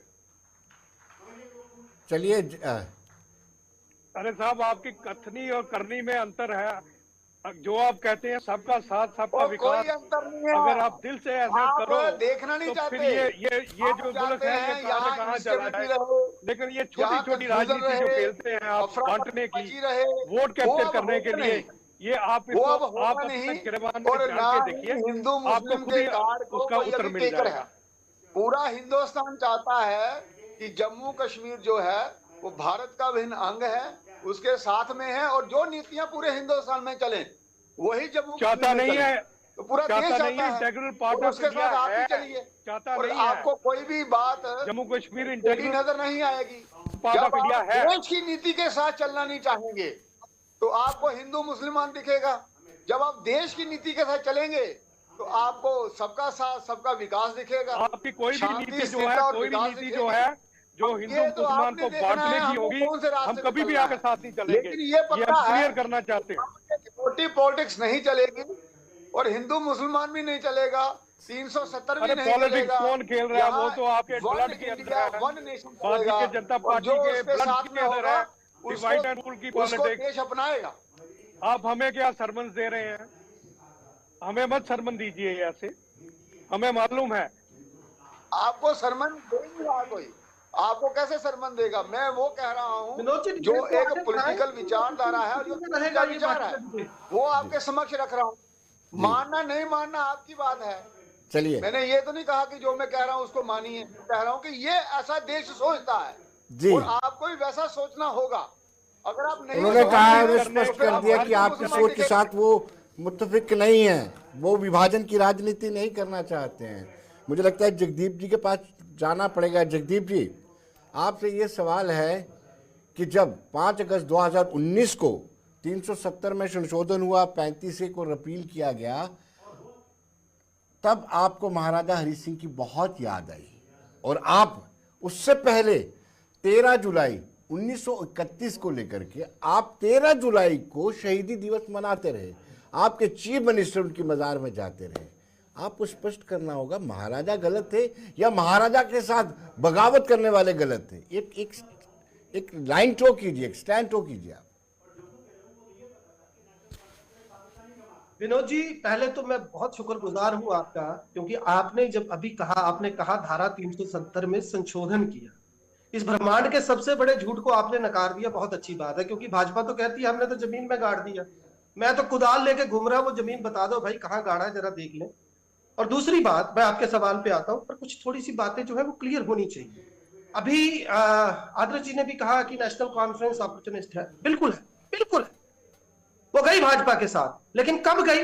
चलिए अरे साहब, आपकी कथनी और करनी में अंतर है। जो आप कहते हैं सबका साथ सबका विकास, कोई अंतर नहीं है। अगर आप दिल से ऐसा आप करो देखना नहीं तो चाहते। फिर ये जो मुल्क है ये कहाँ चला जाए। लेकिन ये छोटी छोटी राजनीति जो खेलते हैं आप बांटने की, वोट कैप्चर करने के लिए, ये आप अपने गिरबान में डाल के देखिए, आपको खुद ही उसका उत्तर मिल जाएगा। पूरा हिंदुस्तान चाहता है कि जम्मू कश्मीर जो है वो भारत का भिन्न अंग है, उसके साथ में है, और जो नीतियां पूरे हिंदुस्तान में चले वही जम्मू चाहता नहीं है। तो पूरा देश चाहता है, इंटीग्रल पार्ट उसके साथ आप ही चलिए। चाहता और नहीं आपको कोई भी बात जम्मू कश्मीर पूरी इंटीग्रल नजर नहीं आएगी। पार्ट जब ऑफ इंडिया आप है। देश की नीति के साथ चलना नहीं चाहेंगे तो आपको हिंदू मुसलमान दिखेगा। जब आप देश की नीति के साथ चलेंगे तो आपको सबका साथ सबका विकास दिखेगा। आपकी कोई भी नीति जो है, कोई भी नीति जो है जो हिंदू मुसलमान को बांटने की होगी, हम कभी भी आपके साथ नहीं चलेंगे। लेकिन ये हम क्लियर करना चाहते हैं। छोटी पॉलिटिक्स नहीं चलेगी और हिंदू मुसलमान भी नहीं चलेगा, 370 भी नहीं पॉलिटिक्स चलेगा। कौन खेल रहा है? वो तो आपके ब्लड के अंदर है। भारतीय जनता पार्टी के ब्लड के अंदर है। डिवाइड एंड रूल की पॉलिटिक्स देश अपनाएगा। आप हमें क्या सरमन दे रहे हैं? हमें मत सरमन दीजिए ऐसे, हमें मालूम है। आपको सरमन दे नहीं रहा कोई, आपको कैसे सरमन देगा? मैं वो कह रहा हूँ जो एक पॉलिटिकल विचारधारा है और जो विचार है वो आपके समक्ष रख रहा हूँ। मानना नहीं मानना आपकी बात है। चलिए, मैंने ये तो नहीं कहा कि जो मैं कह रहा हूँ उसको मानिए। कह रहा हूँ कि ये ऐसा देश सोचता है जी। और आपको भी वैसा सोचना होगा। अगर आप नहीं, उन्होंने कहा है, स्पष्ट कर दिया कि आपकी सोच के साथ वो मुत्तफिक नहीं है, वो विभाजन की राजनीति नहीं करना चाहते हैं। मुझे लगता है जगदीप जी के पास जाना पड़ेगा। जगदीप जी, आपसे ये सवाल है कि जब 5 अगस्त 2019 को 370 में संशोधन हुआ, 35A को रिपील किया गया, तब आपको महाराजा हरि सिंह की बहुत याद आई और आप उससे पहले 13 जुलाई 1931 को लेकर के आप 13 जुलाई को शहीदी दिवस मनाते रहे। आपके चीफ मिनिस्टर उनकी मजार में जाते रहे। आपको स्पष्ट करना होगा, महाराजा गलत थे या महाराजा के साथ बगावत करने वाले गलत थे? एक लाइन टो कीजिए, एक स्टैंड टो कीजिए आप। विनोद जी, पहले तो मैं बहुत शुक्रगुजार हूं आपका, क्योंकि आपने जब अभी कहा, आपने कहा धारा 370 में संशोधन किया, इस ब्रह्मांड के सबसे बड़े झूठ को आपने नकार दिया। बहुत अच्छी बात है, क्योंकि भाजपा तो कहती है हमने तो जमीन में गाड़ दिया। मैं तो कुदाल लेके घूम रहा हूं, वो जमीन बता दो भाई कहाँ गाड़ा है, जरा देख लें। और दूसरी बात, मैं आपके सवाल पे आता हूं, पर कुछ थोड़ी सी बातें जो है वो क्लियर होनी चाहिए। अभी आदर्श जी ने भी कहा कि नेशनल कॉन्फ्रेंस अपॉर्चुनिस्ट है। बिल्कुल है, बिल्कुल है। वो गई भाजपा के साथ, लेकिन कब गई?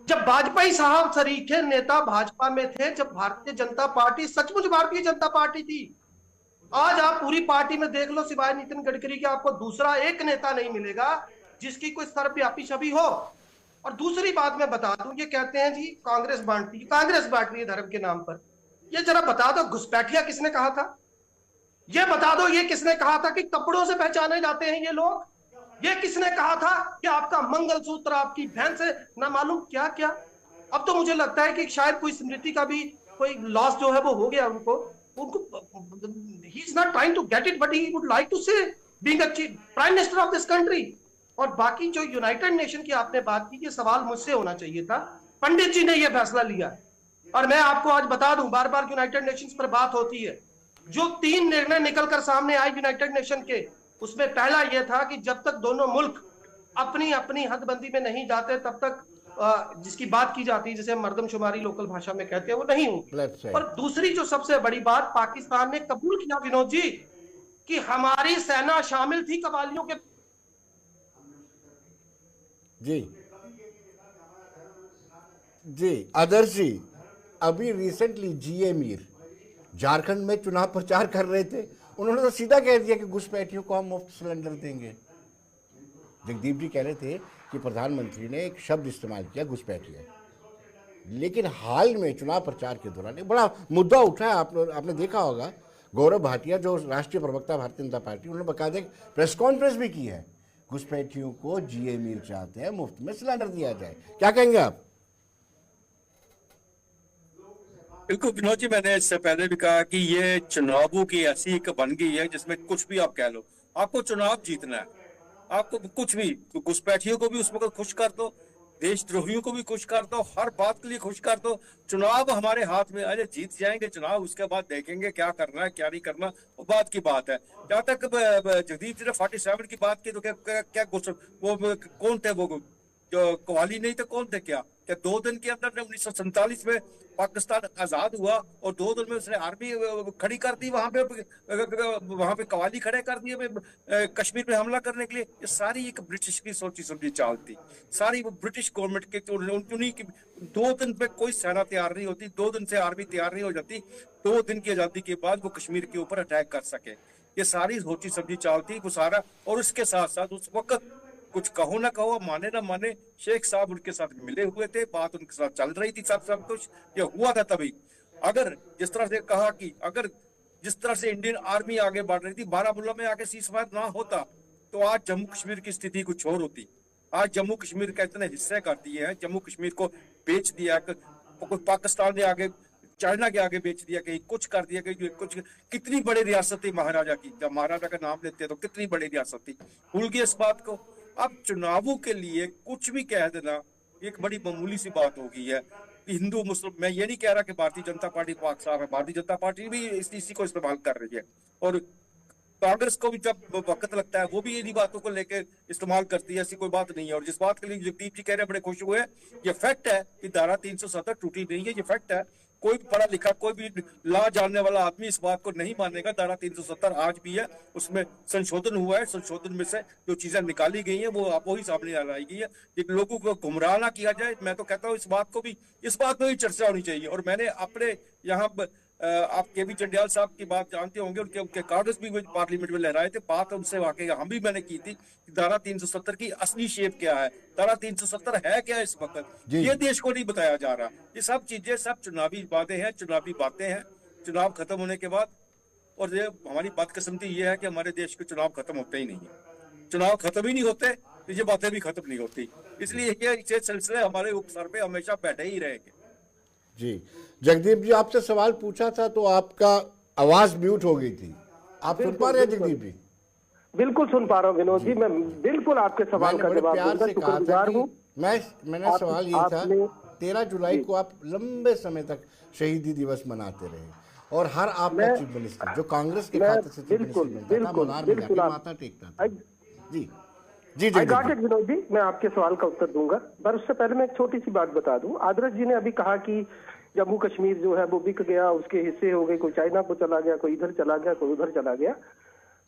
जब वाजपेयी साहब सरीखे नेता भाजपा में थे, जब भारतीय जनता पार्टी सचमुच भारतीय जनता पार्टी थी। आज आप पूरी पार्टी में देख लो, सिवाय नितिन गडकरी के आपको दूसरा एक नेता नहीं मिलेगा जिसकी कोई सर्वव्यापी छवि हो। और दूसरी बात मैं बता दूं, ये कहते हैं जी कांग्रेस बांटती है, कांग्रेस बांट रही है धर्म के नाम पर। ये जरा बता दो, घुसपैठिया किसने कहा था? ये बता दो, ये किसने कहा था कि कपड़ों से पहचाने जाते हैं ये लोग? ये किसने कहा था कि आपका मंगलसूत्र आपकी बहन से ना मालूम क्या क्या? अब तो मुझे लगता है कि शायद कोई स्मृति का भी कोई लॉस जो है वो हो गया उनको। He is not trying to get it, but he would like to say being a prime minister of this country. और बाकी जो यूनाइटेड नेशन की आपने बात की, ये सवाल मुझसे होना चाहिए था। पंडित जी ने यह फैसला लिया और मैं आपको आज बता दूं, बार बार यूनाइटेड नेशंस पर बात होती है, जो 3 निर्णय निकलकर सामने आए यूनाइटेड नेशन के, उसमें पहला यह था कि जब तक दोनों मुल्क अपनी अपनी हदबंदी में नहीं जाते तब तक जिसकी बात की जाती है, जिसे मर्दमशुमारी लोकल भाषा में कहते हैं, वो नहीं होगी। और दूसरी जो सबसे बड़ी बात, पाकिस्तान ने कबूल किया विनोद जी कि हमारी सेना शामिल थी कबालियों के। जी आदर्श जी, अभी रिसेंटली जीए मीर झारखंड में चुनाव प्रचार कर रहे थे, उन्होंने तो सीधा कह दिया कि घुसपैठियों को हम मुफ्त सिलेंडर देंगे। जगदीप जी कह रहे थे कि प्रधानमंत्री ने एक शब्द इस्तेमाल किया, घुसपैठिया, लेकिन हाल में चुनाव प्रचार के दौरान एक बड़ा मुद्दा उठा है। आपने देखा होगा, गौरव भाटिया जो राष्ट्रीय प्रवक्ता भारतीय जनता पार्टी, उन्होंने बाकायदा प्रेस कॉन्फ्रेंस भी की है, घुसपैठियों को जीए मीर चाहते हैं मुफ्त में सिलेंडर दिया जाए। क्या कहेंगे आप? बिल्कुल विनोद जी, मैंने इससे पहले भी कहा कि ये चुनावों की ऐसी एक बन गई है जिसमें कुछ भी आप कह लो, आपको चुनाव जीतना है, आपको कुछ भी, घुसपैठियों को भी उस वक्त खुश कर दो, देशद्रोहियों को भी खुश कर दो, हर बात के लिए खुश कर दो। चुनाव हमारे हाथ में, अरे जीत जाएंगे चुनाव, उसके बाद देखेंगे क्या करना है क्या नहीं करना, वो बात की बात है। जहां तक जगदीप जी ने 47 की बात की, तो क्या वो कौन थे, वो जो कवाली नहीं थे, कौन थे? क्या 2 दिन के अंदर 1947 में पाकिस्तान आजाद हुआ और 2 दिन में उसने आर्मी खड़ी कर दी, वहां पे कवाली खड़े कर दिए कश्मीर पे हमला करने के लिए। ये सारी एक ब्रिटिश की सोची समझी चाल थी, सारी वो ब्रिटिश गवर्नमेंट के, उन्हीं की 2 दिन पे कोई सेना तैयार नहीं होती, 2 दिन से आर्मी तैयार नहीं हो जाती, 2 दिन की आजादी के बाद वो कश्मीर के ऊपर अटैक कर सके। ये सारी सोची समझी चाल थी वो सारा। और उसके साथ साथ उस वक्त कुछ कहो ना कहो, माने ना माने, शेख साहब उनके साथ मिले हुए थे, बात उनके साथ चल रही थी, सब कुछ ये हुआ था तभी। अगर जिस तरह से कहा कि अगर जिस तरह से इंडियन आर्मी आगे बढ़ रही थी, बारामूला में आके सीजफायर ना होता तो आज जम्मू कश्मीर की स्थिति कुछ और होती। आज जम्मू कश्मीर का इतने हिस्से कर दिए हैं, जम्मू कश्मीर को बेच दिया, पाकिस्तान ने आगे, चाइना के आगे बेच दिया, कहीं कुछ कर दिया, कहीं कुछ। कितनी बड़ी रियासत थी महाराजा की, जब महाराजा का नाम लेते हैं तो कितनी बड़ी रियासत थी, भूल गए इस बात को। अब चुनावों के लिए कुछ भी कह देना एक बड़ी मामूली सी बात हो गई है। हिंदू मुस्लिम, मैं ये नहीं कह रहा कि भारतीय जनता पार्टी पाक साफ है, भारतीय जनता पार्टी भी इसी को इस्तेमाल कर रही है, और कांग्रेस को भी जब वक्त लगता है वो भी इन्हीं बातों को लेकर इस्तेमाल करती है, ऐसी कोई बात नहीं है। और जिस बात के लिए जगदीप जी कह रहे हैं, बड़े खुश हुए, ये फैक्ट है कि धारा 370 टूटी नहीं है, ये फैक्ट है। कोई पढ़ा लिखा, कोई भी ला जानने वाला आदमी इस बात को नहीं मानेगा। धारा 370 आज भी है, उसमें संशोधन हुआ है, संशोधन में से जो चीजें निकाली गई हैं वो आप वही सामने लाई गई है। लोगों को गुमराह ना किया जाए, मैं तो कहता हूँ इस बात में भी चर्चा होनी चाहिए। और मैंने अपने यहाँ आप केवी चंडियाल साहब की बात जानते होंगे, उनके कागज भी पार्लियामेंट में लहराए थे, बात उनसे वाकई हम भी मैंने की थी कि धारा 370 की असली शेप क्या है, धारा 370 है क्या इस वक्त, ये देश को नहीं बताया जा रहा। ये सब चीजें सब चुनावी बातें हैं, चुनावी बातें हैं। चुनाव खत्म होने के बाद, और ये हमारी बदकिस्मती ये है कि हमारे देश के चुनाव खत्म होते ही नहीं है, चुनाव खत्म ही नहीं होते तो ये बातें भी खत्म नहीं होती। इसलिए ये सिलसिले हमारे सर पे हमेशा बैठे ही रहेंगे। जी जगदीप जी, आपसे सवाल पूछा था तो आपका आवाज म्यूट हो गई थी, आप सुन पा रहे हैं जगदीप जी? बिल्कुल सुन पा रहा हूँ विनोद जी, मैं बिल्कुल आपके सवाल का जवाब दूंगा, शुक्रगुजार हूँ। मैंने सवाल ये था, 13 जुलाई को आप लंबे समय तक शहीदी दिवस मनाते रहे, और हर आपका चीफ मिनिस्टर जो कांग्रेस के खाते से चीफ मिनिस्टर माता टेकता था। जी जी I got it Vinod ji, मैं आपके सवाल का उत्तर दूंगा, पर उससे पहले मैं एक छोटी सी बात बता दूं। आदर्श जी ने अभी कहा कि जम्मू कश्मीर जो है वो बिक गया, उसके हिस्से हो गए, कोई चाइना को चला गया, कोई इधर चला गया, कोई उधर चला गया।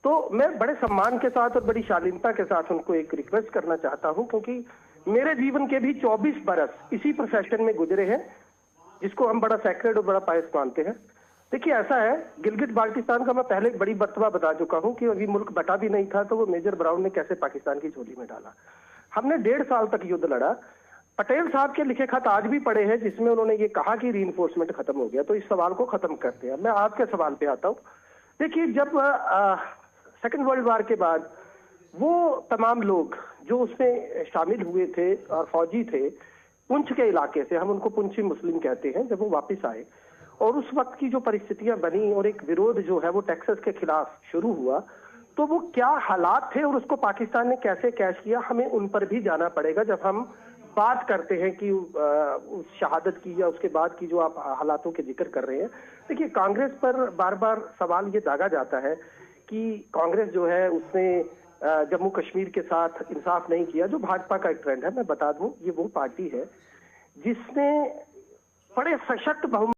तो मैं बड़े सम्मान के साथ और बड़ी शालीनता के साथ उनको एक रिक्वेस्ट करना चाहता हूं, क्योंकि मेरे जीवन के भी 24 बरस इसी प्रोफेशन में गुजरे हैं, जिसको हम बड़ा सैक्रेड और बड़ा पायस मानते हैं। देखिए ऐसा है, गिलगित बाल्टिस्तान का मैं पहले एक बड़ी बर्तवा बता चुका हूं कि अभी मुल्क बटा भी नहीं था तो वो मेजर ब्राउन ने कैसे पाकिस्तान की झोली में डाला। हमने 1.5 साल तक युद्ध लड़ा। पटेल साहब के लिखे खत आज भी पड़े हैं जिसमें उन्होंने ये कहा कि रीइंफोर्समेंट खत्म हो गया। तो इस सवाल को खत्म करते हैं, मैं आपके सवाल पे आता हूँ। देखिए जब सेकेंड वर्ल्ड वॉर के बाद वो तमाम लोग जो उसमें शामिल हुए थे और फौजी थे पुंछ के इलाके से, हम उनको पुंछी मुस्लिम कहते हैं, जब वो वापस आए और उस वक्त की जो परिस्थितियां बनी और एक विरोध जो है वो टेक्सास के खिलाफ शुरू हुआ, तो वो क्या हालात थे और उसको पाकिस्तान ने कैसे कैश किया, हमें उन पर भी जाना पड़ेगा जब हम बात करते हैं कि उस शहादत की या उसके बाद की जो आप हालातों के जिक्र कर रहे हैं, देखिए कांग्रेस पर बार बार सवाल ये दागा जाता है कि कांग्रेस जो है उसने जम्मू कश्मीर के साथ इंसाफ नहीं किया, जो भाजपा का एक ट्रेंड है। मैं बता दूं, ये वो पार्टी है जिसने बड़े सशक्त बहुमत